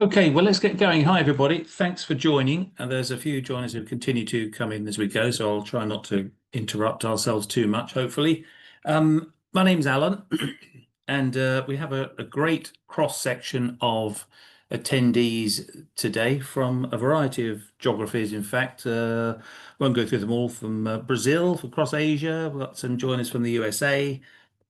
Okay, well, let's get going. Hi, everybody. Thanks for joining. And there's a few joiners who continue to come in as we go, so I'll try not to interrupt ourselves too much, hopefully. My name's Alan, and we have a great cross-section of attendees today from a variety of geographies. In fact, won't go through them all from Brazil, across Asia. We've got some joiners from the USA,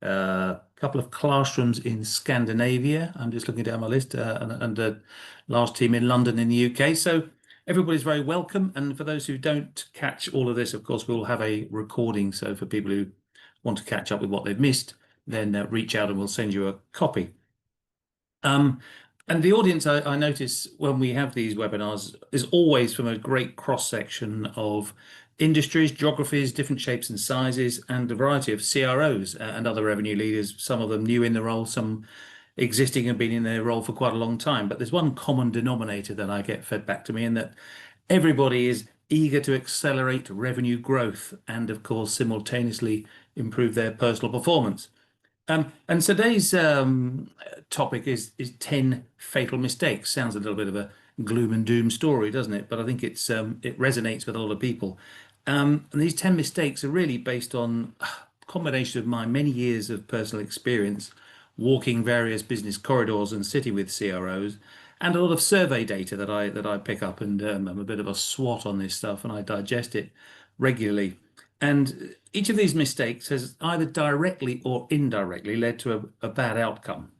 a couple of classrooms in Scandinavia. I'm just looking down my list, and a large team in London in the UK. So everybody's very welcome. And for those who don't catch all of this, of course, we'll have a recording. So for people who want to catch up with what they've missed, then reach out and we'll send you a copy. And the audience, I notice when we have these webinars, is always from a great cross-section of industries, geographies, different shapes and sizes, and a variety of CROs and other revenue leaders, some of them new in the role, some existing and been in their role for quite a long time. But there's one common denominator that I get fed back to me, and that everybody is eager to accelerate revenue growth and, of course, simultaneously improve their personal performance. And today's topic is 10 fatal mistakes. Sounds a little bit of a gloom and doom story, doesn't it? But I think it resonates with a lot of people. And these 10 mistakes are really based on a combination of my many years of personal experience walking various business corridors and sitting with CROs, and a lot of survey data that I pick up. And I'm a bit of a SWOT on this stuff, and I digest it regularly. And each of these mistakes has either directly or indirectly led to a bad outcome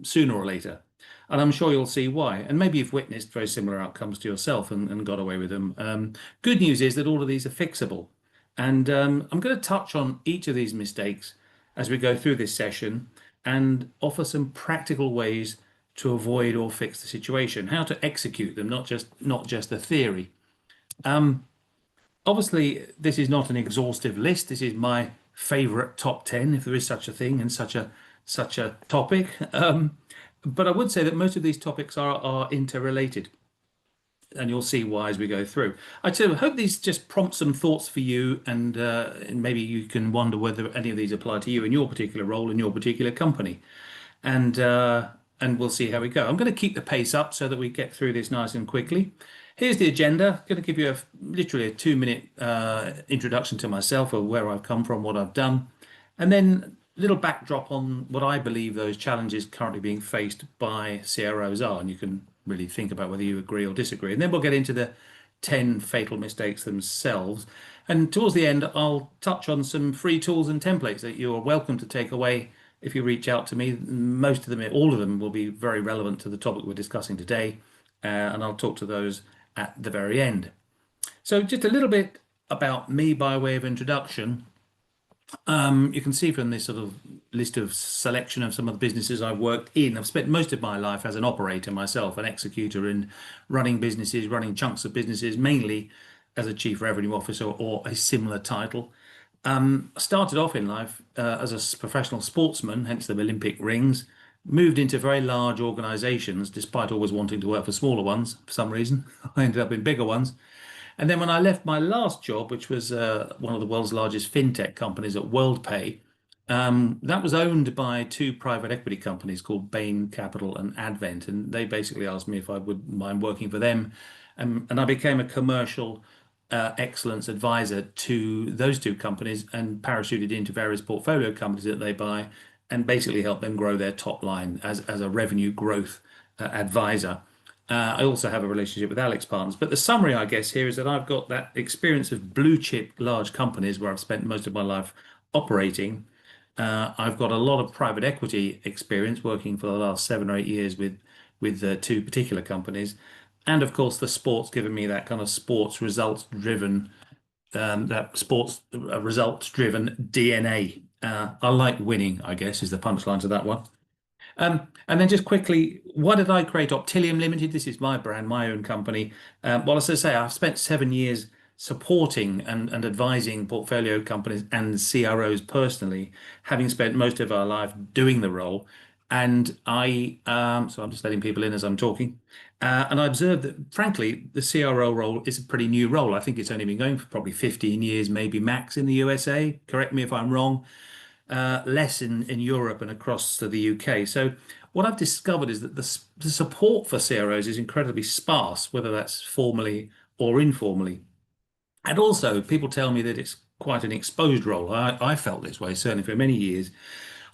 sooner or later. And I'm sure you'll see why. And maybe you've witnessed very similar outcomes to yourself and got away with them. Good news is that all of these are fixable. And I'm going to touch on each of these mistakes as we go through this session and offer some practical ways to avoid or fix the situation, how to execute them, not just a theory. Obviously, this is not an exhaustive list. This is my favorite top 10, if there is such a thing, and such a topic. But I would say that most of these topics are interrelated, and you'll see why as we go through. I hope these just prompt some thoughts for you, and maybe you can wonder whether any of these apply to you in your particular role in your particular company. And we'll see how we go. I'm going to keep the pace up so that we get through this nice and quickly. Here's the agenda. I'm going to give you literally a 2-minute introduction to myself, or where I've come from, what I've done, and then a little backdrop on what I believe those challenges currently being faced by CROs are. And you can really think about whether you agree or disagree. And then we'll get into the 10 fatal mistakes themselves. And towards the end, I'll touch on some free tools and templates that you're welcome to take away if you reach out to me. Most of them, all of them, will be very relevant to the topic we're discussing today. And I'll talk to those at the very end. So just a little bit about me by way of introduction. You can see from this sort of list of selection of some of the businesses I've worked in, I've spent most of my life as an operator myself, an executor in running businesses, running chunks of businesses, mainly as a chief revenue officer or a similar title. I started off in life as a professional sportsman, hence the Olympic rings. Moved into very large organizations, despite always wanting to work for smaller ones for some reason. I ended up in bigger ones. And then when I left my last job, which was one of the world's largest fintech companies at WorldPay, that was owned by two private equity companies called Bain Capital and Advent. And they basically asked me if I would mind working for them. And I became a commercial excellence advisor to those two companies and parachuted into various portfolio companies that they buy, and basically help them grow their top line as a revenue growth advisor. I also have a relationship with Alex Partners. But the summary, I guess, here is that I've got that experience of blue chip large companies where I've spent most of my life operating. I've got a lot of private equity experience working for the last 7 or 8 years with two particular companies. And of course, the sports given me that kind of sports results driven DNA. I like winning, I guess, is the punchline to that one. And then just quickly, why did I create Optilium Limited? This is my brand, my own company. Well, as I say, I've spent 7 years supporting and advising portfolio companies and CROs personally, having spent most of our life doing the role. And so I'm just letting people in as I'm talking. And I observed that, frankly, the CRO role is a pretty new role. I think it's only been going for probably 15 years, maybe max in the USA. Correct me if I'm wrong. Less in Europe and across to the UK. So what I've discovered is that the support for CROs is incredibly sparse, whether that's formally or informally. And also, people tell me that it's quite an exposed role. I felt this way, certainly for many years.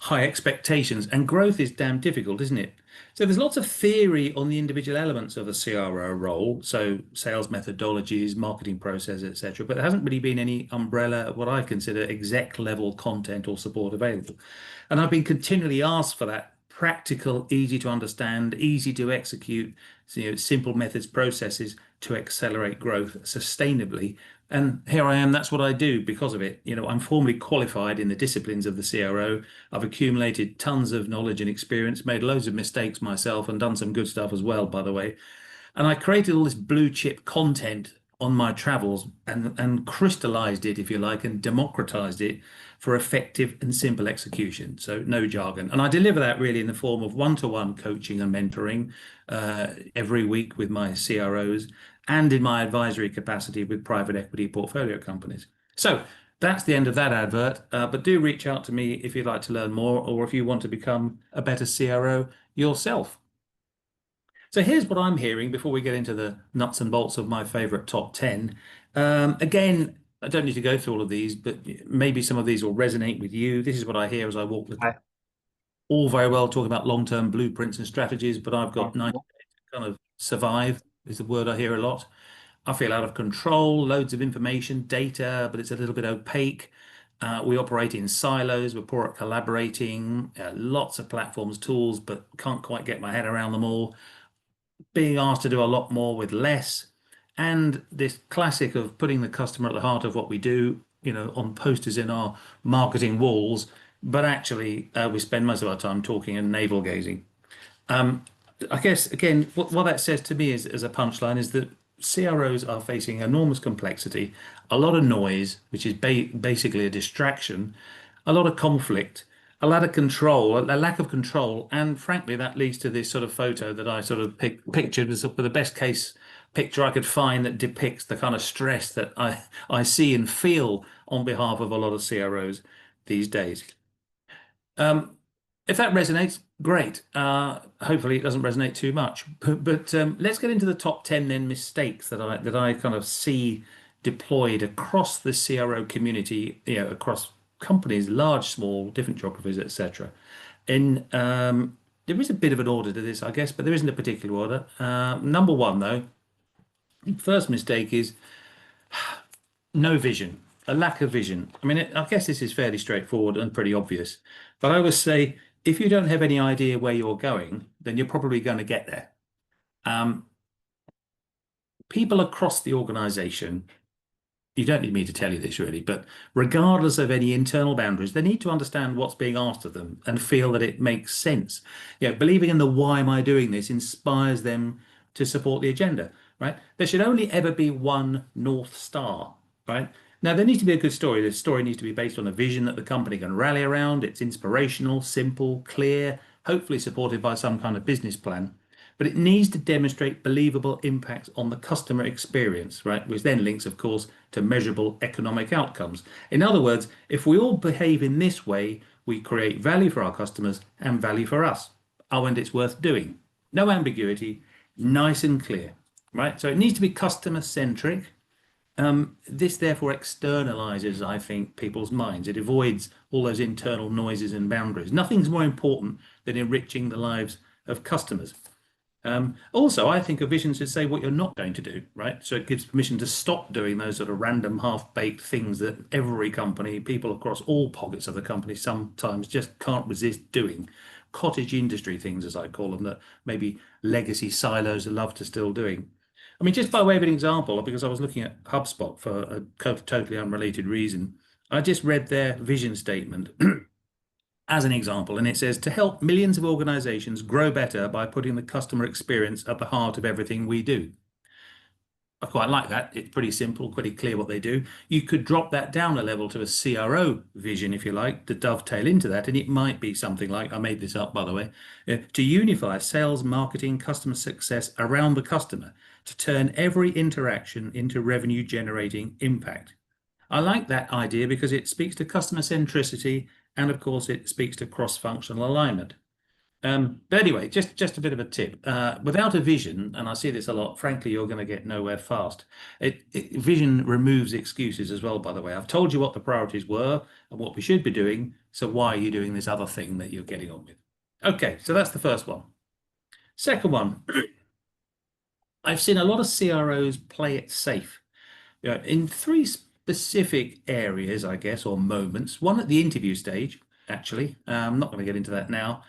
High expectations, and growth is damn difficult, isn't it? So there's lots of theory on the individual elements of a CRO role, so sales methodologies, marketing processes, etc. But there hasn't really been any umbrella, what I consider exec level content or support available. And I've been continually asked for that practical, easy to understand, easy to execute, simple methods, processes to accelerate growth sustainably. And here I am, that's what I do because of it. I'm formally qualified in the disciplines of the CRO. I've accumulated tons of knowledge and experience, made loads of mistakes myself, and done some good stuff as well, by the way. And I created all this blue chip content on my travels and crystallized it, if you like, and democratized it for effective and simple execution. So no jargon. And I deliver that really in the form of one-to-one coaching and mentoring every week with my CROs and in my advisory capacity with private equity portfolio companies. So that's the end of that advert. But do reach out to me if you'd like to learn more or if you want to become a better CRO yourself. So here's what I'm hearing before we get into the nuts and bolts of my favorite top 10. Again, I don't need to go through all of these, but maybe some of these will resonate with you. This is what I hear as I walk the talk. All very well talking about long-term blueprints and strategies, but I've got 90 days to kind of survive, is the word I hear a lot. I feel out of control, loads of information, data, but it's a little bit opaque. We operate in silos, we're poor at collaborating, lots of platforms, tools, but can't quite get my head around them all. Being asked to do a lot more with less, and this classic of putting the customer at the heart of what we do, on posters in our marketing walls, but actually we spend most of our time talking and navel gazing. I guess, again, what that says to me is, as a punchline, is that CROs are facing enormous complexity, a lot of noise, which is basically a distraction, a lot of conflict, a lot of control, a lack of control, and frankly, that leads to this sort of photo that I sort of pictured as the best case picture I could find that depicts the kind of stress that I see and feel on behalf of a lot of CROs these days. If that resonates, great. Hopefully, it doesn't resonate too much. But let's get into the top 10 then mistakes that I kind of see deployed across the CRO community, across companies, large, small, different geographies, etc. And there is a bit of an order to this, I guess, but there isn't a particular order. Number one, though, first mistake is no vision, a lack of vision. I mean, I guess this is fairly straightforward and pretty obvious, but I always say if you don't have any idea where you're going, then you're probably going to get there. People across the organization, you don't need me to tell you this really, but regardless of any internal boundaries, they need to understand what's being asked of them and feel that it makes sense. Believing in the why am I doing this inspires them to support the agenda, right? There should only ever be one North Star, right? Now, there needs to be a good story. The story needs to be based on a vision that the company can rally around. It's inspirational, simple, clear, hopefully supported by some kind of business plan. But it needs to demonstrate believable impact on the customer experience, right? Which then links, of course, to measurable economic outcomes. In other words, if we all behave in this way, we create value for our customers and value for us. Oh, and it's worth doing. No ambiguity, nice and clear, right? So it needs to be customer centric. This therefore externalizes, I think, people's minds. It avoids all those internal noises and boundaries. Nothing's more important than enriching the lives of customers. Also, I think a vision should say what you're not going to do, right? So it gives permission to stop doing those sort of random half-baked things that every company, people across all pockets of the company sometimes just can't resist doing. Cottage industry things, as I call them, that maybe legacy silos love to still doing. I mean, just by way of an example, because I was looking at HubSpot for a totally unrelated reason, I just read their vision statement as an example, and it says to help millions of organizations grow better by putting the customer experience at the heart of everything we do. I quite like that. It's pretty simple, pretty clear what they do. You could drop that down a level to a CRO vision, if you like, to dovetail into that. And it might be something like, I made this up, by the way, to unify sales, marketing, customer success around the customer, to turn every interaction into revenue generating impact. I like that idea because it speaks to customer centricity and of course it speaks to cross-functional alignment. But anyway, just a bit of a tip. Without a vision, and I see this a lot, frankly, you're going to get nowhere fast. Vision removes excuses as well, by the way. I've told you what the priorities were and what we should be doing. So why are you doing this other thing that you're getting on with? Okay, so that's the first one. Second one, I've seen a lot of CROs play it safe. In three specific areas, I guess, or moments. One at the interview stage, actually. I'm not going to get into that now.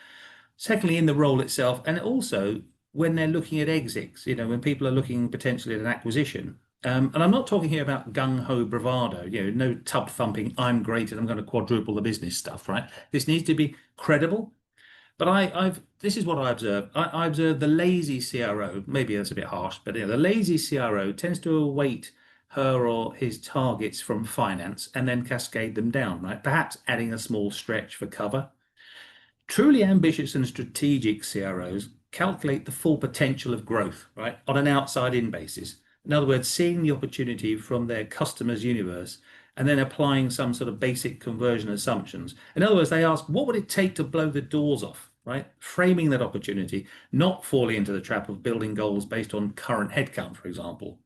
Secondly, in the role itself, and also when they're looking at exits, when people are looking potentially at an acquisition. And I'm not talking here about gung-ho bravado, no tub thumping, I'm great and I'm going to quadruple the business stuff, right? This needs to be credible. But this is what I observe. I observe the lazy CRO, maybe that's a bit harsh, but the lazy CRO tends to await her or his targets from finance and then cascade them down, right? Perhaps adding a small stretch for cover. Truly ambitious and strategic CROs calculate the full potential of growth, right, on an outside-in basis. In other words, seeing the opportunity from their customers' universe and then applying some sort of basic conversion assumptions. In other words, they ask, what would it take to blow the doors off, right? Framing that opportunity, not falling into the trap of building goals based on current headcount, for example.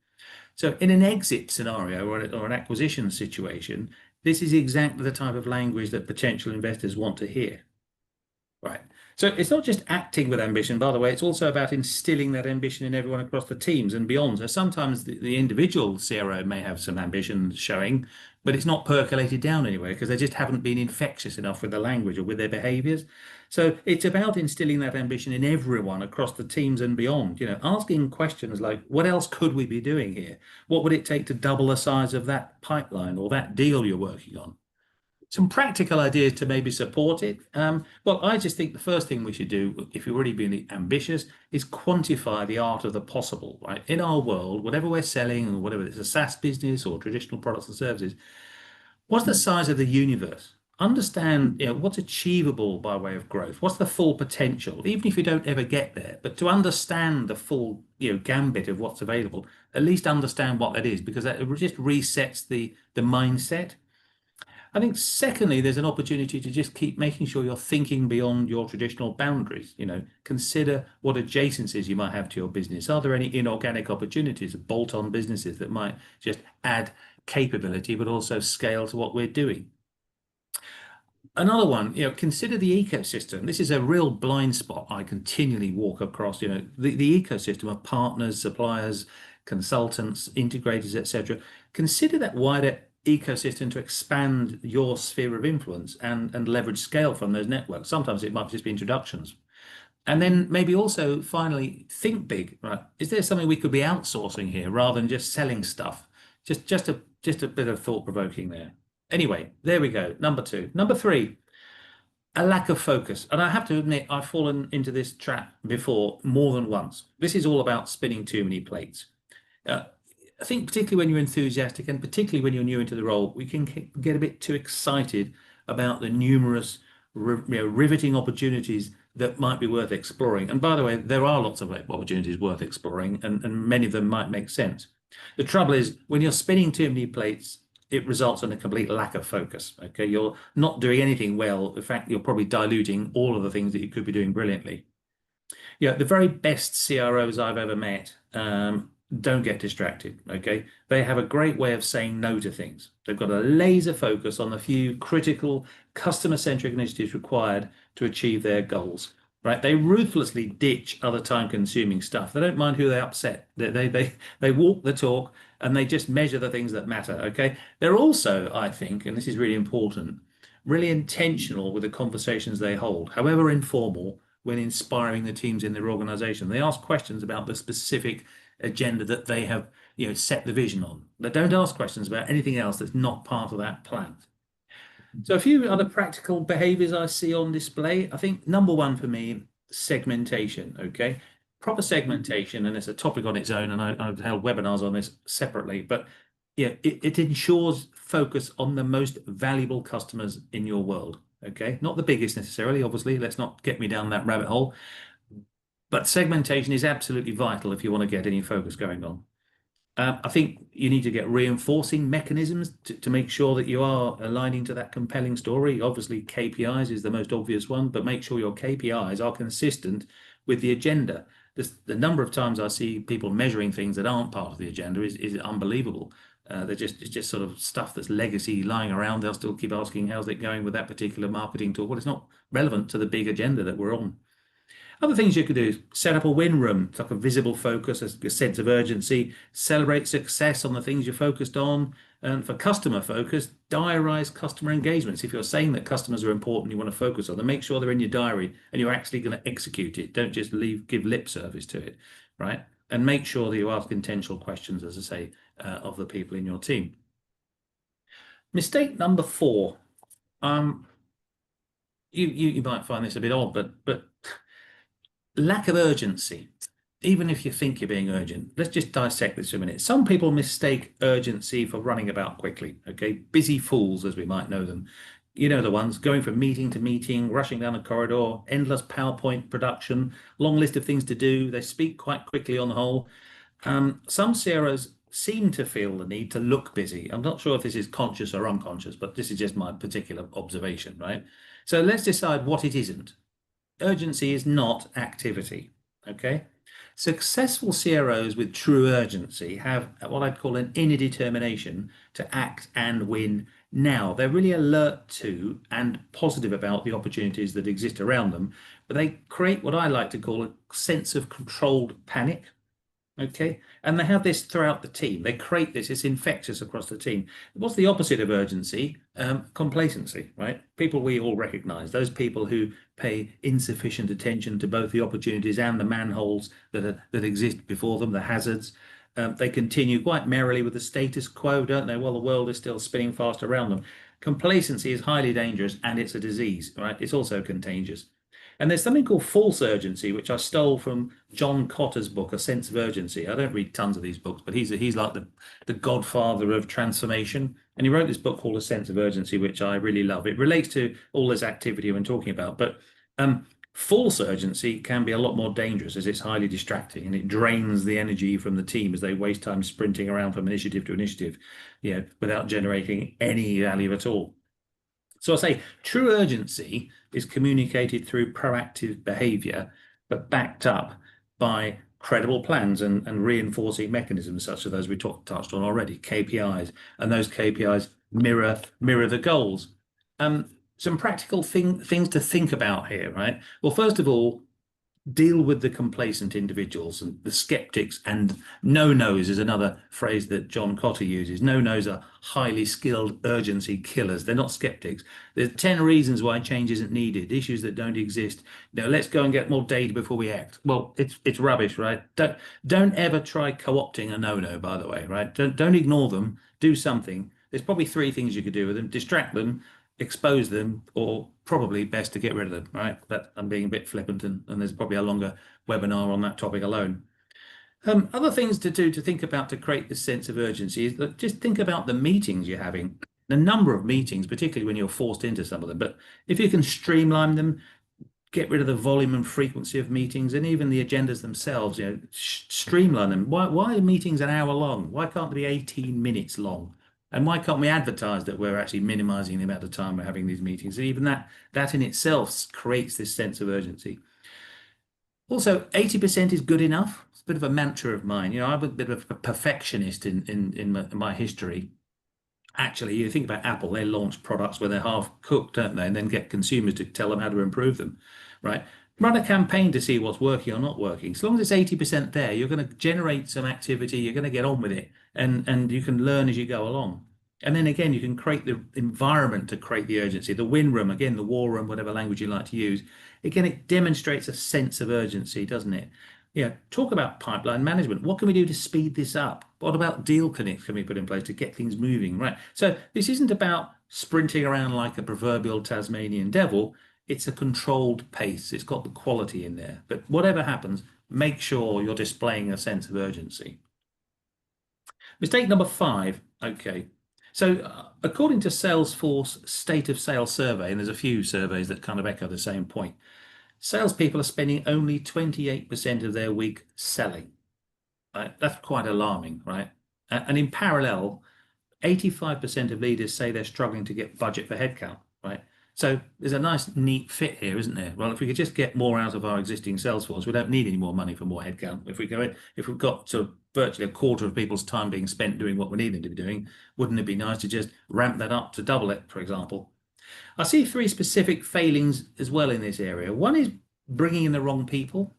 So in an exit scenario or an acquisition situation, this is exactly the type of language that potential investors want to hear. Right. So it's not just acting with ambition, by the way, it's also about instilling that ambition in everyone across the teams and beyond. So sometimes the individual CRO may have some ambition showing, but it's not percolated down anywhere because they just haven't been infectious enough with the language or with their behaviors. So it's about instilling that ambition in everyone across the teams and beyond, asking questions like, what else could we be doing here? What would it take to double the size of that pipeline or that deal you're working on? Some practical ideas to maybe support it. Well, I just think the first thing we should do, if you're really being ambitious, is quantify the art of the possible, right? In our world, whatever we're selling, or whatever it's a SaaS business or traditional products and services, what's the size of the universe? Understand, what's achievable by way of growth. What's the full potential, even if you don't ever get there. But to understand the full, gambit of what's available, at least understand what that is, because that just resets the mindset. I think secondly, there's an opportunity to just keep making sure you're thinking beyond your traditional boundaries. Consider what adjacencies you might have to your business. Are there any inorganic opportunities, bolt-on businesses that might just add capability, but also scale to what we're doing? Another one, consider the ecosystem. This is a real blind spot I continually walk across, the ecosystem of partners, suppliers, consultants, integrators, etc. Consider that wider ecosystem to expand your sphere of influence and leverage scale from those networks. Sometimes it might just be introductions. And then maybe also finally think big, right? Is there something we could be outsourcing here rather than just selling stuff? Just a bit of thought provoking there. Anyway, there we go. Number two. Number three, a lack of focus. And I have to admit, I've fallen into this trap before more than once. This is all about spinning too many plates. I think particularly when you're enthusiastic and particularly when you're new into the role, we can get a bit too excited about the numerous riveting opportunities that might be worth exploring. And by the way, there are lots of opportunities worth exploring, and many of them might make sense. The trouble is when you're spinning too many plates, it results in a complete lack of focus. Okay, you're not doing anything well. In fact, you're probably diluting all of the things that you could be doing brilliantly. The very best CROs I've ever met don't get distracted. Okay, they have a great way of saying no to things. They've got a laser focus on the few critical customer-centric initiatives required to achieve their goals. Right, they ruthlessly ditch other time-consuming stuff. They don't mind who they upset. They walk the talk and they just measure the things that matter. Okay, they're also, I think, and this is really important, really intentional with the conversations they hold, however informal, when inspiring the teams in their organization. They ask questions about the specific agenda that they have, set the vision on. They don't ask questions about anything else that's not part of that plan. So a few other practical behaviors I see on display. I think number one for me, segmentation. Okay, proper segmentation, and it's a topic on its own, and I've held webinars on this separately. But it ensures focus on the most valuable customers in your world. Okay, not the biggest necessarily, obviously. Let's not get me down that rabbit hole. But segmentation is absolutely vital if you want to get any focus going on. I think you need to get reinforcing mechanisms to make sure that you are aligning to that compelling story. Obviously, KPIs is the most obvious one, but make sure your KPIs are consistent with the agenda. The number of times I see people measuring things that aren't part of the agenda is unbelievable. It's just sort of stuff that's legacy lying around. They'll still keep asking, how's it going with that particular marketing tool? Well, it's not relevant to the big agenda that we're on. Other things you could do is set up a win room. It's like a visible focus, a sense of urgency, celebrate success on the things you're focused on. And for customer focus, diarize customer engagements. If you're saying that customers are important, you want to focus on them, make sure they're in your diary and you're actually going to execute it. Don't just give lip service to it, right? And make sure that you ask intentional questions, as I say, of the people in your team. Mistake number 4. Um, you might find this a bit odd, but lack of urgency. Even if you think you're being urgent, let's just dissect this for a minute. Some people mistake urgency for running about quickly. Okay, busy fools, as we might know them. You know the ones going from meeting to meeting, rushing down a corridor, endless PowerPoint production, long list of things to do. They speak quite quickly on the whole. Some CROs seem to feel the need to look busy. I'm not sure if this is conscious or unconscious, but this is just my particular observation, right? So let's decide what it isn't. Urgency is not activity. Okay. Successful CROs with true urgency have what I'd call an inner determination to act and win now. They're really alert to and positive about the opportunities that exist around them, but they create what I like to call a sense of controlled panic. Okay. And they have this throughout the team. They create this, it's infectious across the team. What's the opposite of urgency? Complacency, right? People we all recognize, those people who pay insufficient attention to both the opportunities and the manholes that exist before them, the hazards. They continue quite merrily with the status quo, don't they? Well, the world is still spinning fast around them. Complacency is highly dangerous and it's a disease, right? It's also contagious. And there's something called false urgency, which I stole from John Cotter's book, A Sense of Urgency. I don't read tons of these books, but he's like the godfather of transformation. And he wrote this book called A Sense of Urgency, which I really love. It relates to all this activity we're talking about. But false urgency can be a lot more dangerous as it's highly distracting and it drains the energy from the team as they waste time sprinting around from initiative to initiative, without generating any value at all. So I say true urgency is communicated through proactive behavior, but backed up by credible plans and reinforcing mechanisms such as those we touched on already, KPIs, and those KPIs mirror the goals. Some practical things to think about here, right? Well, first of all, deal with the complacent individuals and the skeptics, and no-nos is another phrase that John Cotter uses. No-nos are highly skilled urgency killers. They're not skeptics. There's 10 reasons why change isn't needed, issues that don't exist. Let's go and get more data before we act. Well, it's rubbish, right? Don't ever try co-opting a no-no, by the way, right? Don't ignore them. Do something. There's probably 3 things you could do with them: distract them, expose them, or probably best to get rid of them, right? But I'm being a bit flippant, and there's probably a longer webinar on that topic alone. Other things to do to think about to create this sense of urgency is that just think about the meetings you're having, the number of meetings, particularly when you're forced into some of them. But if you can streamline them, get rid of the volume and frequency of meetings, and even the agendas themselves, streamline them. Why are meetings an hour long? Why can't they be 18 minutes long? And why can't we advertise that we're actually minimizing the amount of time we're having these meetings? And even that in itself creates this sense of urgency. Also, 80% is good enough. It's a bit of a mantra of mine. I'm a bit of a perfectionist in my history. Actually, you think about Apple, they launch products where they're half cooked, don't they? And then get consumers to tell them how to improve them, right? Run a campaign to see what's working or not working. As long as it's 80% there, you're going to generate some activity, you're going to get on with it, and you can learn as you go along. And then again, you can create the environment to create the urgency. The win room, again, the war room, whatever language you like to use. Again, it demonstrates a sense of urgency, doesn't it? Talk about pipeline management. What can we do to speed this up? What about deal connects can we put in place to get things moving, right? So this isn't about sprinting around like a proverbial Tasmanian devil. It's a controlled pace. It's got the quality in there. But whatever happens, make sure you're displaying a sense of urgency. Mistake number 5. Okay. So according to Salesforce State of Sales Survey, and there's a few surveys that kind of echo the same point, salespeople are spending only 28% of their week selling. Right? That's quite alarming, right? And in parallel, 85% of leaders say they're struggling to get budget for headcount, right? So there's a nice, neat fit here, isn't there? Well, if we could just get more out of our existing sales force, we don't need any more money for more headcount. If we've got sort of virtually a quarter of people's time being spent doing what we need them to be doing, wouldn't it be nice to just ramp that up to double it, for example? I see three specific failings as well in this area. One is bringing in the wrong people,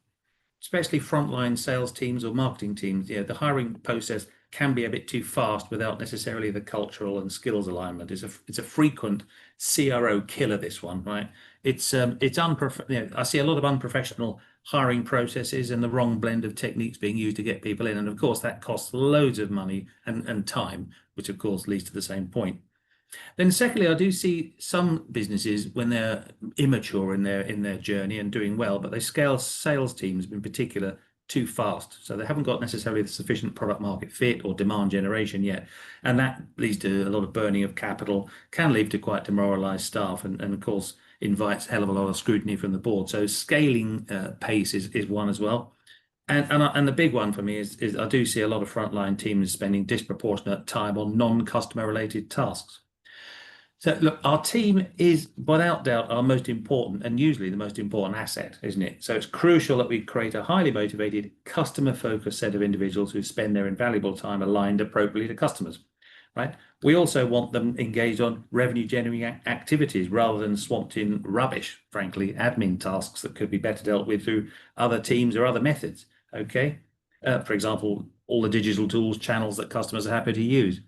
especially frontline sales teams or marketing teams. Yeah, the hiring process can be a bit too fast without necessarily the cultural and skills alignment. It's a frequent CRO killer, this one, right? It's I see a lot of unprofessional hiring processes and the wrong blend of techniques being used to get people in. And of course, that costs loads of money and time, which of course leads to the same point. Then secondly, I do see some businesses when they're immature in their journey and doing well, but they scale sales teams in particular too fast. So they haven't got necessarily the sufficient product market fit or demand generation yet. And that leads to a lot of burning of capital, can lead to quite demoralized staff, and of course invites a hell of a lot of scrutiny from the board. So scaling pace is one as well. And the big one for me is I do see a lot of frontline teams spending disproportionate time on non-customer related tasks. So look, our team is without doubt our most important and usually the most important asset, isn't it? So it's crucial that we create a highly motivated, customer-focused set of individuals who spend their invaluable time aligned appropriately to customers, right? We also want them engaged on revenue-generating activities rather than swamped in rubbish, frankly, admin tasks that could be better dealt with through other teams or other methods, okay? For example, all the digital tools, channels that customers are happy to use.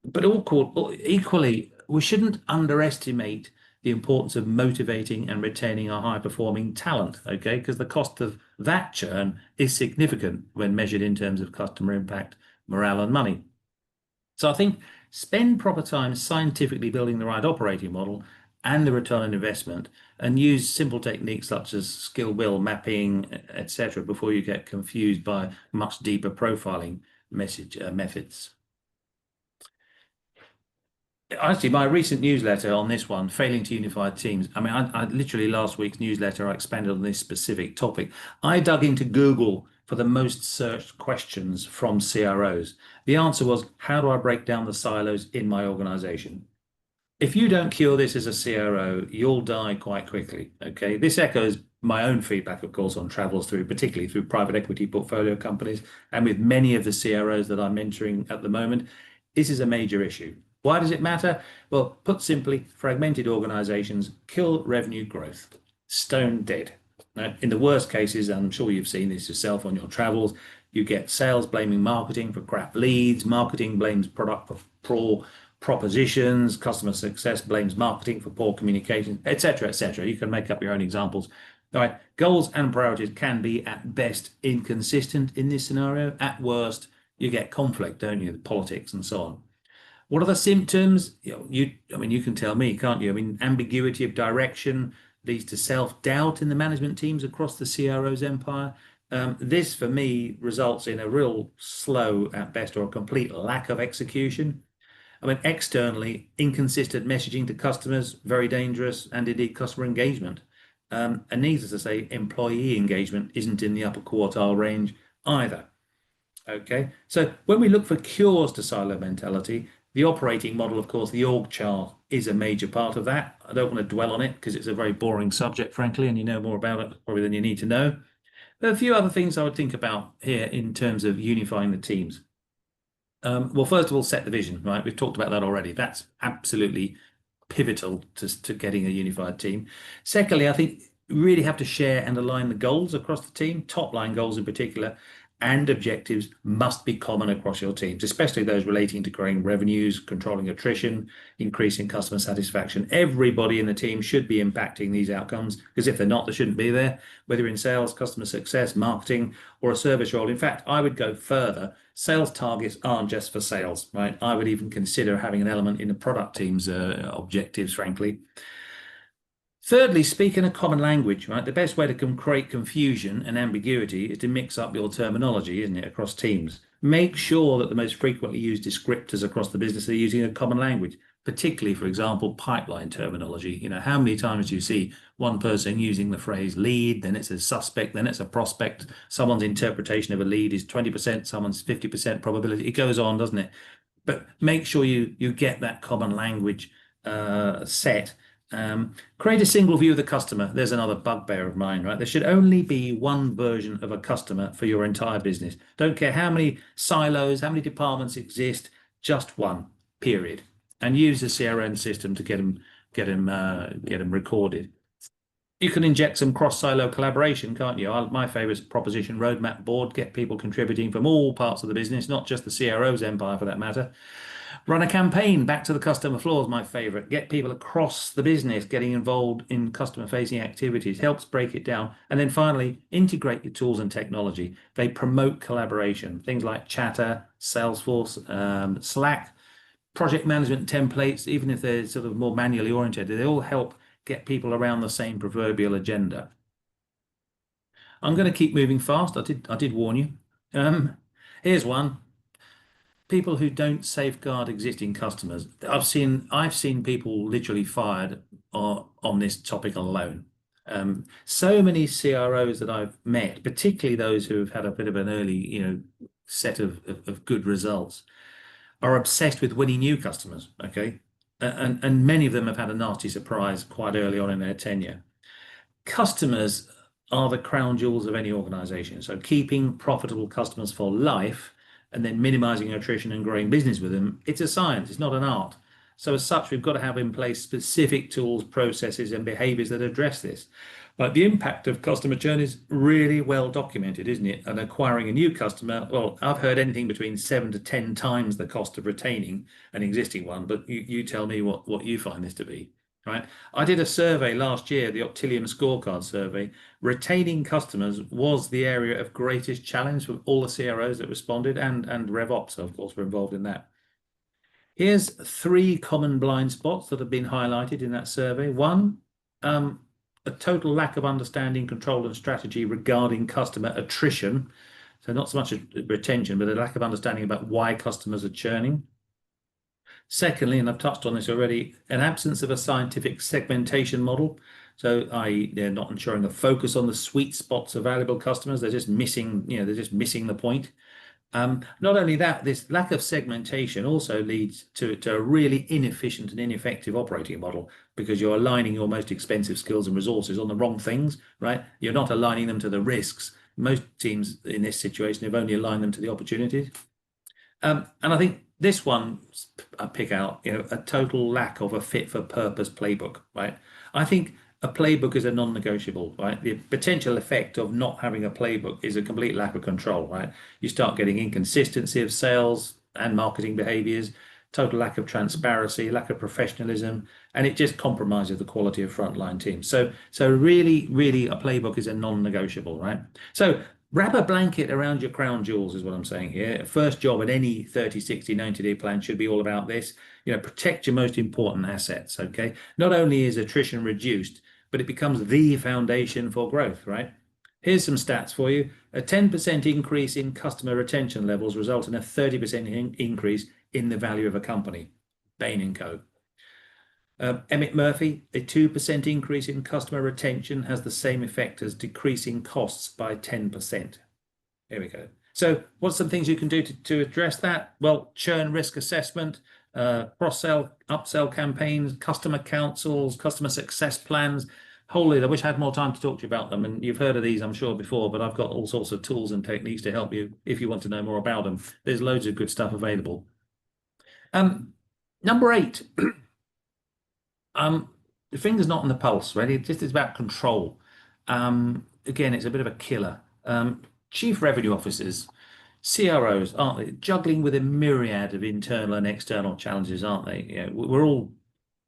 But equally, we shouldn't underestimate the importance of motivating and retaining our high-performing talent, okay? Because the cost of that churn is significant when measured in terms of customer impact, morale, and money. So I think spend proper time scientifically building the right operating model and the return on investment, and use simple techniques such as skill will mapping, etc., before you get confused by much deeper profiling methods. Actually, my recent newsletter on this one, failing to unify teams. I mean, I literally last week's newsletter, I expanded on this specific topic. I dug into Google for the most searched questions from CROs. The answer was, how do I break down the silos in my organization? If you don't cure this as a CRO, you'll die quite quickly. Okay, this echoes my own feedback, of course, on travels particularly through private equity portfolio companies, and with many of the CROs that I'm mentoring at the moment. This is a major issue. Why does it matter? Well, put simply, fragmented organizations kill revenue growth. Stone dead. Now, in the worst cases, I'm sure you've seen this yourself on your travels, you get sales blaming marketing for crap leads, marketing blames product for poor propositions, customer success blames marketing for poor communication, etc., etc. You can make up your own examples. All right, goals and priorities can be at best inconsistent in this scenario. At worst, you get conflict, don't you? Politics and so on. What are the symptoms? I mean, you can tell me, can't you? I mean, ambiguity of direction leads to self-doubt in the management teams across the CRO's empire. This, for me, results in a real slow, at best, or a complete lack of execution. I mean, externally, inconsistent messaging to customers, very dangerous, and indeed customer engagement. And needless to say, employee engagement isn't in the upper quartile range either. Okay, so when we look for cures to silo mentality, the operating model, of course, the org chart is a major part of that. I don't want to dwell on it because it's a very boring subject, frankly, and you know more about it probably than you need to know. There are a few other things I would think about here in terms of unifying the teams. Well, first of all, set the vision, right? We've talked about that already. That's absolutely pivotal to getting a unified team. Secondly, I think you really have to share and align the goals across the team, top line goals in particular, and objectives must be common across your teams, especially those relating to growing revenues, controlling attrition, increasing customer satisfaction. Everybody in the team should be impacting these outcomes, because if they're not, they shouldn't be there, whether in sales, customer success, marketing, or a service role. In fact, I would go further. Sales targets aren't just for sales, right? I would even consider having an element in the product team's objectives, frankly. Thirdly, speak in a common language, right? The best way to create confusion and ambiguity is to mix up your terminology, isn't it, across teams. Make sure that the most frequently used descriptors across the business are using a common language. particularly, for example, pipeline terminology. You know, how many times do you see one person using the phrase lead, then it's a suspect, then it's a prospect. Someone's interpretation of a lead is 20%, someone's 50% probability. It goes on, doesn't it? But make sure you get that common language set. Create a single view of the customer. There's another bugbear of mine, right? There should only be one version of a customer for your entire business. Don't care how many silos, how many departments exist, just one, period. And use the CRM system to get them recorded. You can inject some cross-silo collaboration, can't you? My favorite proposition roadmap board, get people contributing from all parts of the business, not just the CRO's empire for that matter. Run a campaign back to the customer floor is my favorite. Get people across the business getting involved in customer-facing activities, helps break it down. And then finally, integrate your tools and technology. They promote collaboration. Things like Chatter, Salesforce, Slack, project management templates, even if they're sort of more manually oriented, they all help get people around the same proverbial agenda. I'm going to keep moving fast. I did warn you. Here's one. People who don't safeguard existing customers. I've seen people literally fired on this topic alone. So many CROs that I've met, particularly those who have had a bit of an early, set of good results, are obsessed with winning new customers. Okay, and many of them have had a nasty surprise quite early on in their tenure. Customers are the crown jewels of any organization. So keeping profitable customers for life and then minimizing attrition and growing business with them, it's a science, it's not an art. So as such, we've got to have in place specific tools, processes, and behaviors that address this. But the impact of customer churn is really well documented, isn't it? And acquiring a new customer, well, I've heard anything between 7 to 10 times the cost of retaining an existing one, but you tell me what you find this to be, right? I did a survey last year, the Optilium scorecard survey. Retaining customers was the area of greatest challenge for all the CROs that responded, and RevOps, of course, were involved in that. Here's 3 common blind spots that have been highlighted in that survey. One, a total lack of understanding, control, and strategy regarding customer attrition. So not so much retention, but a lack of understanding about why customers are churning. Secondly, and I've touched on this already, an absence of a scientific segmentation model. So i.e. they're not ensuring a focus on the sweet spots of valuable customers. They're just missing, they're just missing the point. Not only that, this lack of segmentation also leads to a really inefficient and ineffective operating model, because you're aligning your most expensive skills and resources on the wrong things, right? You're not aligning them to the risks. Most teams in this situation have only aligned them to the opportunities. And I think this one I pick out, a total lack of a fit for purpose playbook, right? I think a playbook is a non-negotiable, right? The potential effect of not having a playbook is a complete lack of control, right? You start getting inconsistency of sales and marketing behaviors, total lack of transparency, lack of professionalism, and it just compromises the quality of frontline teams. So really, really a playbook is a non-negotiable, right? So wrap a blanket around your crown jewels is what I'm saying here. First job in any 30, 60, 90-day plan should be all about this. Protect your most important assets, okay? Not only is attrition reduced, but it becomes the foundation for growth, right? Here's some stats for you. A 10% increase in customer retention levels result in a 30% increase in the value of a company. Bain & Co. Emmett Murphy, a 2% increase in customer retention has the same effect as decreasing costs by 10%. Here we go. So what's some things you can do to address that? Well, churn risk assessment, cross-sell, upsell campaigns, customer councils, customer success plans. Holy, I wish I had more time to talk to you about them. And you've heard of these, I'm sure, before, but I've got all sorts of tools and techniques to help you if you want to know more about them. There's loads of good stuff available. Number 8. The finger's not on the pulse, right? It's about control. Again, it's a bit of a killer. Chief revenue officers, CROs, aren't they? Juggling with a myriad of internal and external challenges, aren't they? We're all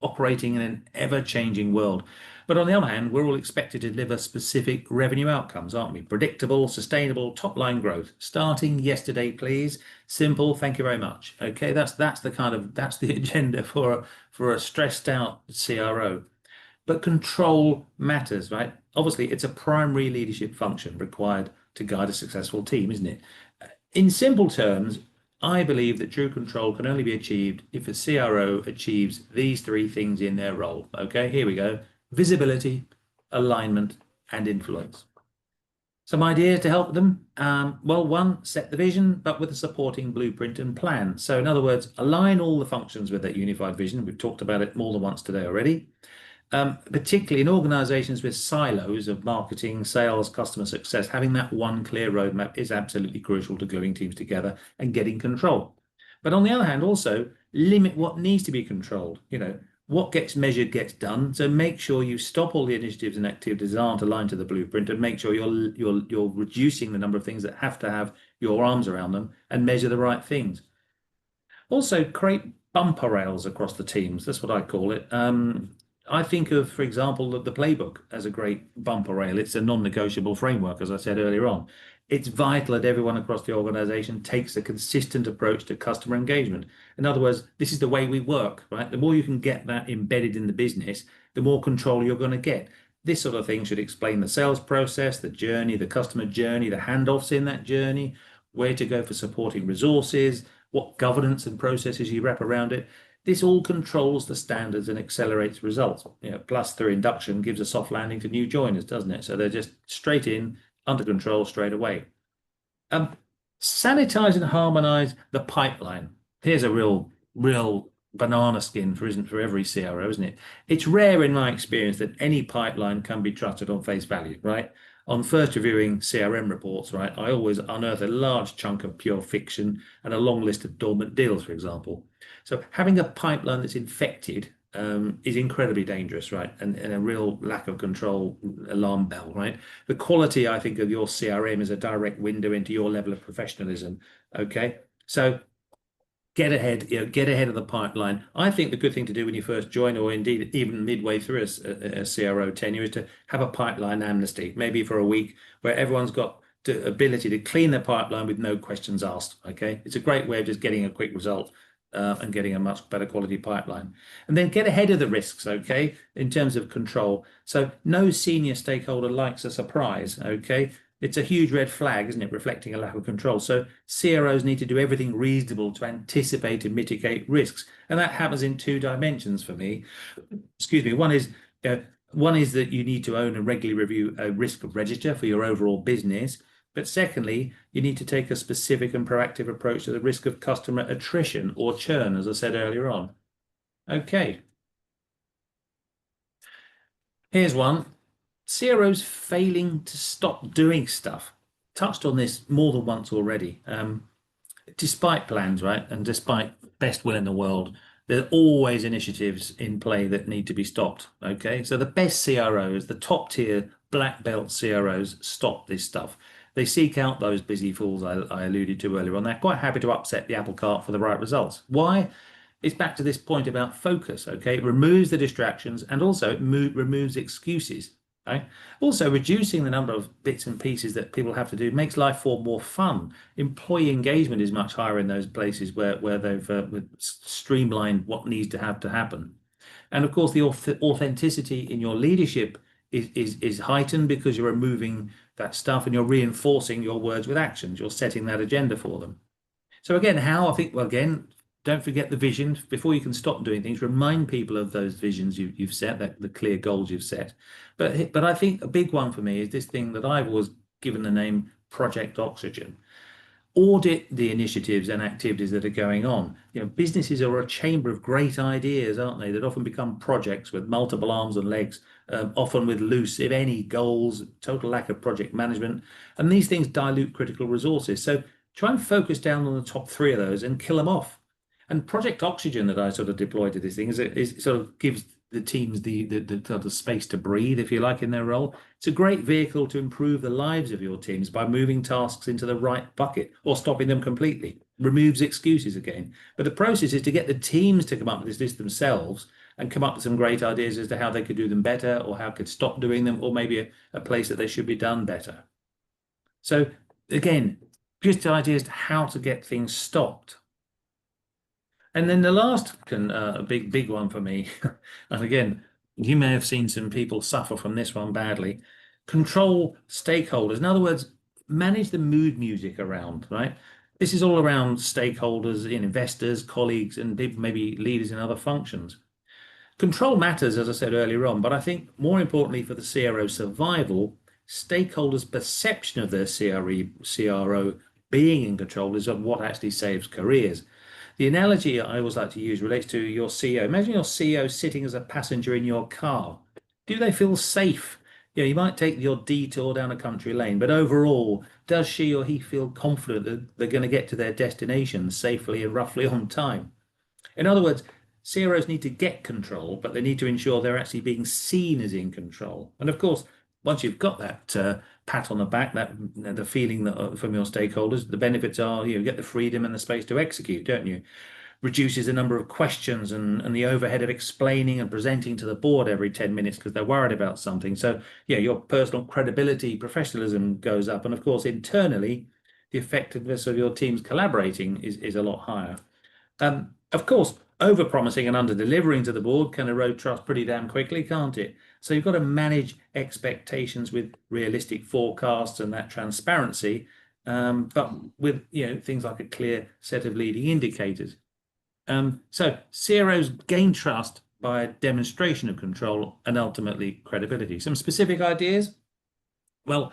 operating in an ever-changing world. But on the other hand, we're all expected to deliver specific revenue outcomes, aren't we? Predictable, sustainable, top-line growth. Starting yesterday, please. Simple, thank you very much. Okay, that's the agenda for a stressed-out CRO. But control matters, right? Obviously, it's a primary leadership function required to guide a successful team, isn't it? In simple terms, I believe that true control can only be achieved if a CRO achieves these three things in their role. Okay, here we go. Visibility, alignment, and influence. Some ideas to help them. Well, one, set the vision, but with a supporting blueprint and plan. So in other words, align all the functions with that unified vision. We've talked about it more than once today already. Particularly in organizations with silos of marketing, sales, customer success, having that one clear roadmap is absolutely crucial to gluing teams together and getting control. But on the other hand, also limit what needs to be controlled. What gets measured gets done. So make sure you stop all the initiatives and activities that aren't aligned to the blueprint, and make sure you're reducing the number of things that have to have your arms around them and measure the right things. Also, create bumper rails across the teams. That's what I call it. I think of, for example, the playbook as a great bumper rail. It's a non-negotiable framework, as I said earlier on. It's vital that everyone across the organization takes a consistent approach to customer engagement. In other words, this is the way we work, right? The more you can get that embedded in the business, the more control you're going to get. This sort of thing should explain the sales process, the journey, the customer journey, the handoffs in that journey, where to go for supporting resources, what governance and processes you wrap around it. This all controls the standards and accelerates results. Plus through induction gives a soft landing to new joiners, doesn't it? So they're just straight in, under control straight away. Sanitize and harmonize the pipeline. Here's a real banana skin for every CRO, isn't it? It's rare in my experience that any pipeline can be trusted on face value, right? On first reviewing CRM reports, right, I always unearth a large chunk of pure fiction and a long list of dormant deals, for example. So having a pipeline that's infected is incredibly dangerous, right? And a real lack of control alarm bell, right? The quality, I think, of your CRM is a direct window into your level of professionalism. Okay. So get ahead, get ahead of the pipeline. I think the good thing to do when you first join, or indeed even midway through a CRO tenure, is to have a pipeline amnesty, maybe for a week, where everyone's got the ability to clean the pipeline with no questions asked. Okay. It's a great way of just getting a quick result. And getting a much better quality pipeline. And then get ahead of the risks, okay, in terms of control. So no senior stakeholder likes a surprise, okay? It's a huge red flag, isn't it, reflecting a lack of control. So CROs need to do everything reasonable to anticipate and mitigate risks. And that happens in two dimensions for me. Excuse me. One is that you need to own and regularly review a risk register for your overall business. But secondly, you need to take a specific and proactive approach to the risk of customer attrition or churn, as I said earlier on. Okay. Here's one. CROs failing to stop doing stuff. Touched on this more than once already. Despite plans, right, and despite best will in the world, there are always initiatives in play that need to be stopped. Okay. So the best CROs, the top tier black belt CROs, stop this stuff. They seek out those busy fools I alluded to earlier on. They're quite happy to upset the apple cart for the right results. Why? It's back to this point about focus, okay? It removes the distractions and also it removes excuses, right? Also, reducing the number of bits and pieces that people have to do makes life form more fun. Employee engagement is much higher in those places where they've streamlined what needs to happen. And of course, the authenticity in your leadership is heightened because you're removing that stuff and you're reinforcing your words with actions. You're setting that agenda for them. So again, how I think, well, again, don't forget the vision. Before you can stop doing things, remind people of those visions you've set, that the clear goals you've set. But I think a big one for me is this thing that I've always given the name Project Oxygen. Audit the initiatives and activities that are going on. Businesses are a chamber of great ideas, aren't they? That often become projects with multiple arms and legs, often with loose, if any, goals, total lack of project management. And these things dilute critical resources. So try and focus down on the top three of those and kill them off. And Project Oxygen that I sort of deployed to this thing is sort of gives the teams the space to breathe, if you like, in their role. It's a great vehicle to improve the lives of your teams by moving tasks into the right bucket or stopping them completely. Removes excuses again. But the process is to get the teams to come up with this list themselves and come up with some great ideas as to how they could do them better or how could stop doing them, or maybe a place that they should be done better. So again, just ideas to how to get things stopped. And then the last big one for me, and again, you may have seen some people suffer from this one badly. Control stakeholders. In other words, manage the mood music around, right? This is all around stakeholders, investors, colleagues, and maybe leaders in other functions. Control matters, as I said earlier on, but I think more importantly for the CRO survival, stakeholders' perception of their CRO being in control is what actually saves careers. The analogy I always like to use relates to your CEO. Imagine your CEO sitting as a passenger in your car. Do they feel safe? You might take your detour down a country lane, but overall, does she or he feel confident that they're going to get to their destination safely and roughly on time? In other words, CROs need to get control, but they need to ensure they're actually being seen as in control. And of course, once you've got that pat on the back, that the feeling that from your stakeholders, the benefits are you get the freedom and the space to execute, don't you? Reduces the number of questions and the overhead of explaining and presenting to the board every 10 minutes because they're worried about something. So, yeah, your personal credibility, professionalism goes up. And of course, internally, the effectiveness of your teams collaborating is a lot higher. Of course, over-promising and under-delivering to the board can erode trust pretty damn quickly, can't it? So you've got to manage expectations with realistic forecasts and that transparency, but with things like a clear set of leading indicators. So CROs gain trust by a demonstration of control and ultimately credibility. Some specific ideas? Well,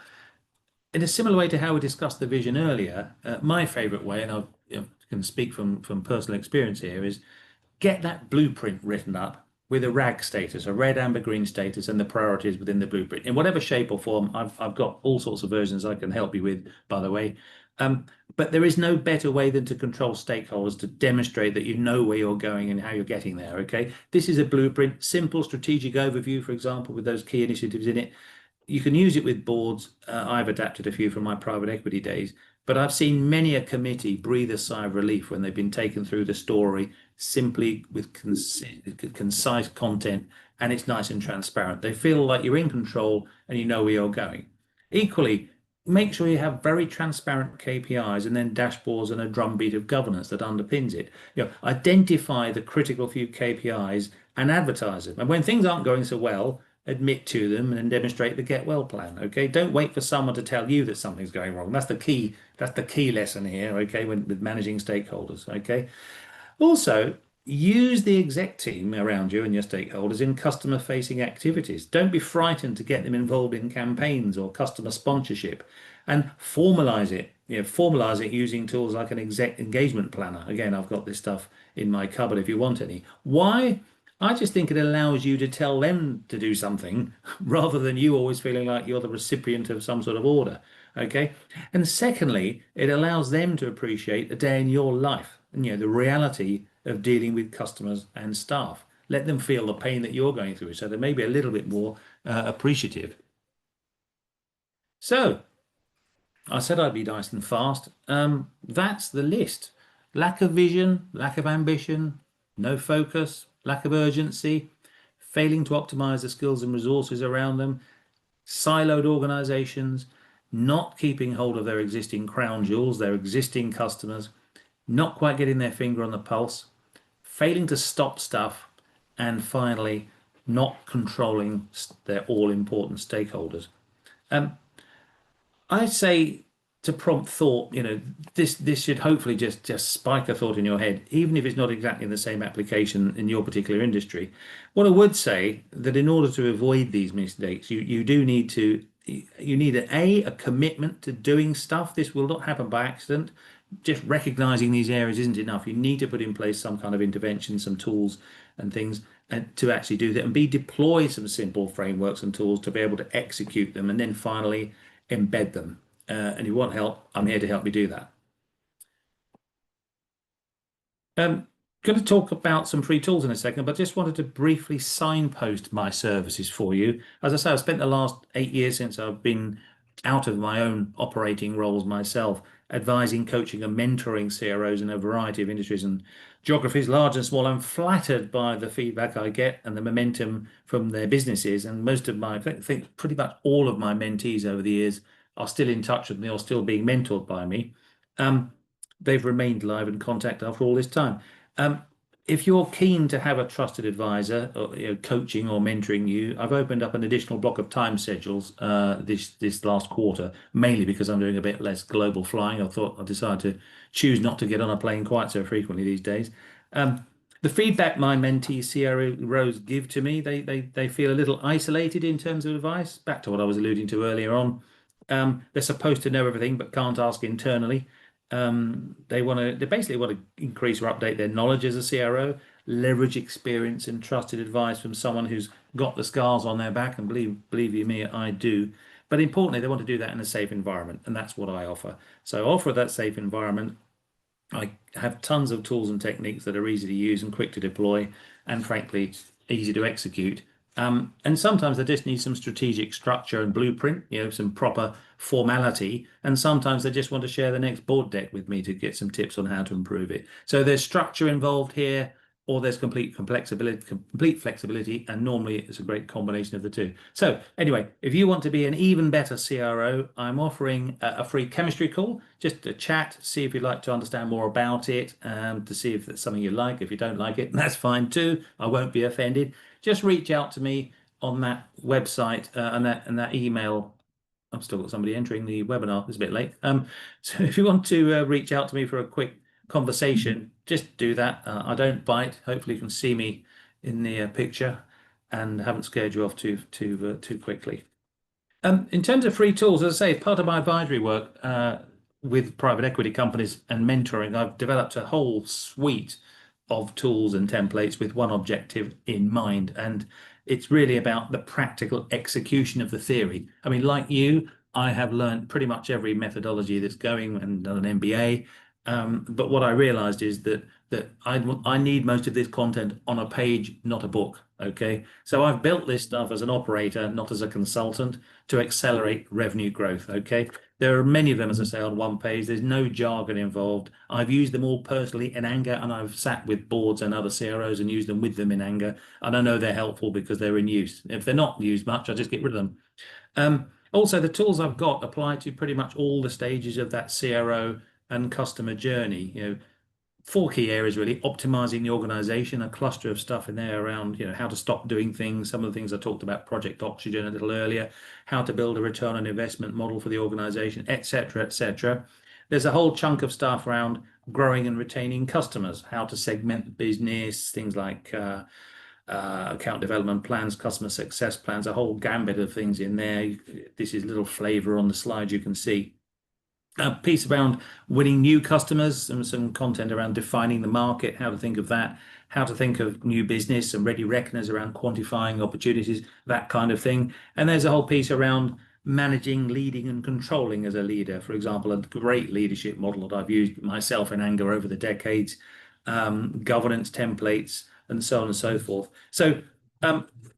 in a similar way to how we discussed the vision earlier, my favorite way, and I can speak from personal experience here, is get that blueprint written up with a RAG status, a red, amber, green status, and the priorities within the blueprint in whatever shape or form. I've got all sorts of versions I can help you with, by the way. But there is no better way than to control stakeholders to demonstrate that you know where you're going and how you're getting there. Okay, this is a blueprint, simple strategic overview, for example, with those key initiatives in it. You can use it with boards. I've adapted a few from my private equity days, but I've seen many a committee breathe a sigh of relief when they've been taken through the story simply with concise content, and it's nice and transparent. They feel like you're in control and you know where you're going. Equally, make sure you have very transparent KPIs and then dashboards and a drumbeat of governance that underpins it. Identify the critical few KPIs and advertise them. And when things aren't going so well, admit to them and demonstrate the get well plan. Okay, don't wait for someone to tell you that something's going wrong. That's the key. That's the key lesson here. Okay, with managing stakeholders. Okay, also use the exec team around you and your stakeholders in customer facing activities. Don't be frightened to get them involved in campaigns or customer sponsorship, and formalize it. Formalize it using tools like an exec engagement planner. Again, I've got this stuff in my cupboard if you want any. Why? I just think it allows you to tell them to do something rather than you always feeling like you're the recipient of some sort of order. Okay. And secondly, it allows them to appreciate a day in your life and the reality of dealing with customers and staff. Let them feel the pain that you're going through so they may be a little bit more appreciative. So I said I'd be nice and fast. That's the list. Lack of vision, lack of ambition, no focus, lack of urgency, failing to optimize the skills and resources around them, siloed organizations, not keeping hold of their existing crown jewels, their existing customers, not quite getting their finger on the pulse, failing to stop stuff, and finally, not controlling their all-important stakeholders. I say to prompt thought, this should hopefully just spike a thought in your head, even if it's not exactly the same application in your particular industry. What I would say that in order to avoid these mistakes, you do need to you need a commitment to doing stuff. This will not happen by accident. Just recognizing these areas isn't enough. You need to put in place some kind of intervention, some tools and things to actually do that, and deploy some simple frameworks and tools to be able to execute them, and then finally embed them. And if you want help, I'm here to help you do that. Going to talk about some free tools in a second, but just wanted to briefly signpost my services for you. As I say, I've spent the last 8 years since I've been out of my own operating roles myself, advising, coaching, and mentoring CROs in a variety of industries and geographies, large and small. I'm flattered by the feedback I get and the momentum from their businesses. And most of I think pretty much all of my mentees over the years are still in touch with me or still being mentored by me. They've remained live in contact after all this time. if you're keen to have a trusted advisor, or, coaching or mentoring you, I've opened up an additional block of time schedules this last quarter, mainly because I'm doing a bit less global flying. I decided to choose not to get on a plane quite so frequently these days. The feedback my mentees, CROs, give to me, they feel a little isolated in terms of advice. Back to what I was alluding to earlier on. They're supposed to know everything, but can't ask internally. They basically want to increase or update their knowledge as a CRO, leverage experience and trusted advice from someone who's got the scars on their back, and believe you me, I do. But importantly, they want to do that in a safe environment, and that's what I offer. So I offer that safe environment. I have tons of tools and techniques that are easy to use and quick to deploy, and frankly, easy to execute. And sometimes they just need some strategic structure and blueprint, some proper formality. And sometimes they just want to share the next board deck with me to get some tips on how to improve it. So there's structure involved here, or there's complete flexibility, and normally it's a great combination of the two. So anyway, if you want to be an even better CRO, I'm offering a free chemistry call, just to chat, see if you'd like to understand more about it, to see if that's something you like. If you don't like it, that's fine too. I won't be offended. Just reach out to me on that website and that email. I've still got somebody entering the webinar. It's a bit late. So if you want to reach out to me for a quick conversation, just do that. I don't bite. Hopefully you can see me in the picture and haven't scared you off too quickly. In terms of free tools, as I say, part of my advisory work with private equity companies and mentoring, I've developed a whole suite of tools and templates with one objective in mind. And it's really about the practical execution of the theory. I mean, like you, I have learned pretty much every methodology that's going and done an MBA. But what I realized is that I need most of this content on a page, not a book. Okay. So I've built this stuff as an operator, not as a consultant, to accelerate revenue growth. Okay. There are many of them, as I say, on one page. There's no jargon involved. I've used them all personally in anger, and I've sat with boards and other CROs and used them with them in anger. And I know they're helpful because they're in use. If they're not used much, I just get rid of them. Also, the tools I've got apply to pretty much all the stages of that CRO and customer journey. 4 key areas really: optimizing the organization, a cluster of stuff in there around how to stop doing things. Some of the things I talked about, Project Oxygen, a little earlier, how to build a return on investment model for the organization, etc., etc. There's a whole chunk of stuff around growing and retaining customers, how to segment the business, things like account development plans, customer success plans, a whole gambit of things in there. This is a little flavor on the slide you can see. A piece around winning new customers and some content around defining the market, how to think of that, how to think of new business and ready reckoners around quantifying opportunities, that kind of thing. And there's a whole piece around managing, leading and controlling as a leader. For example, a great leadership model that I've used myself in anger over the decades, governance templates and so on and so forth. So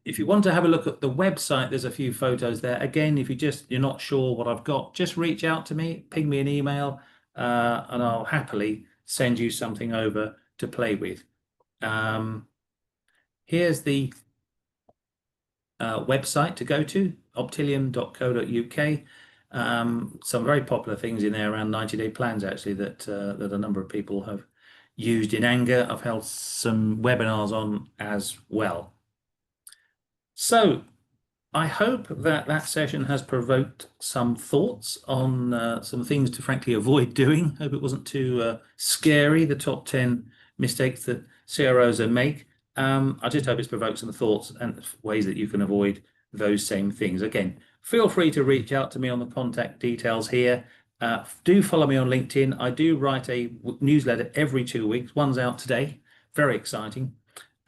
if you want to have a look at the website, there's a few photos there. Again, if you're not sure what I've got, just reach out to me, ping me an email, and I'll happily send you something over to play with. Here's the website to go to, optilium.co.uk. Some very popular things in there around 90-day plans, actually, that a number of people have used in anger. I've held some webinars on as well. So I hope that session has provoked some thoughts on some things to frankly avoid doing. Hope it wasn't too scary, the top 10 mistakes that CROs make. I just hope it's provoked some thoughts and ways that you can avoid those same things. Again, feel free to reach out to me on the contact details here. Do follow me on LinkedIn. I do write a newsletter every 2 weeks. One's out today. Very exciting.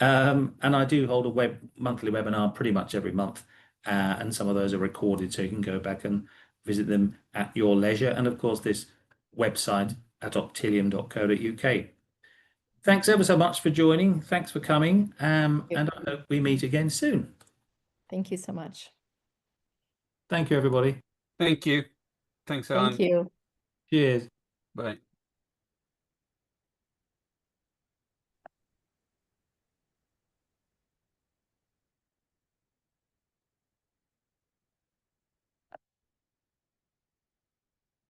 And I do hold a monthly webinar pretty much every month. And some of those are recorded, so you can go back and visit them at your leisure. And of course, this website at optilium.co.uk. Thanks ever so much for joining. Thanks for coming. And I hope we meet again soon. Thank you so much. Thank you, everybody. Thank you. Thanks, Alan. Thank you. Cheers. Bye.